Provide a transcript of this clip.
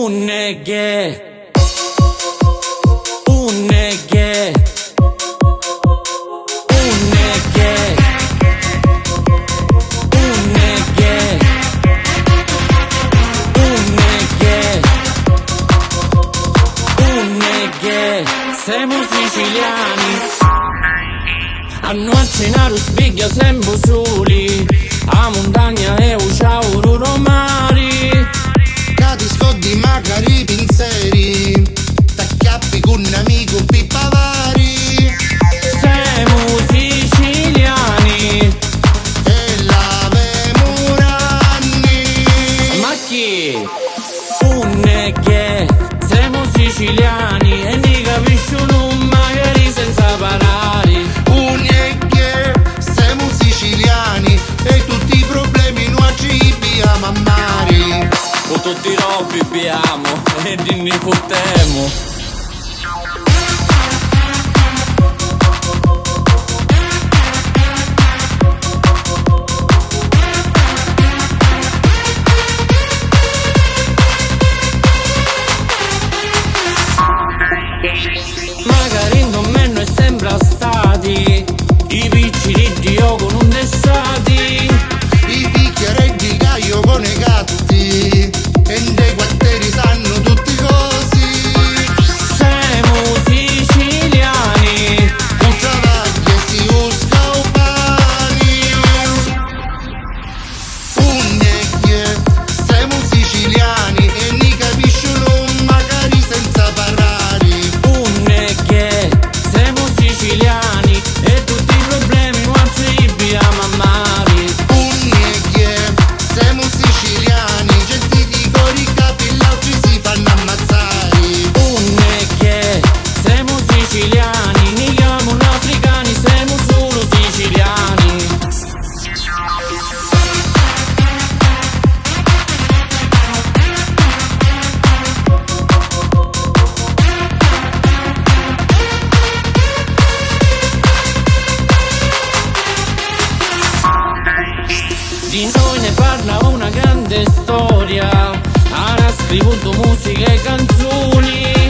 Un neghe, un neghe, un neghe, un neghe, un neghe, un neghe. Siamo siciliani, a noi cenare spieghi sempre soli, a montagna e un ciauro romari. Ti scoddi magari pinzeri, t'acchiappi con un amico pippavari. Siamo siciliani E l'avemo anni. Ma chi? Un neghe. Siamo siciliani e ne capisci un magari senza parare. Un e che siamo siciliani e tutti i problemi noi ci abbiamo a mare. O tutti i robbi abbiamo e ne fottemo. Magari non meno è sempre stati i piccoli di Dio con un dessati. I bicchieri di caio con i gatti e dei quartieri sanno tutti così. Siamo siciliani, Un travaglio e si usca o pani. Un e che siamo siciliani e ne capiscono magari senza parlare. un neghe. Siamo siciliani e tutti i problemi non ci abbiamo a mare. Un e che siamo siciliani, gente di cori capi gli altri si fanno ammazzare. Un neghe. Siamo siciliani, ne siamo africani, siamo solo siciliani. Di noi ne parla una grande storia, ha scritto musica e canzoni.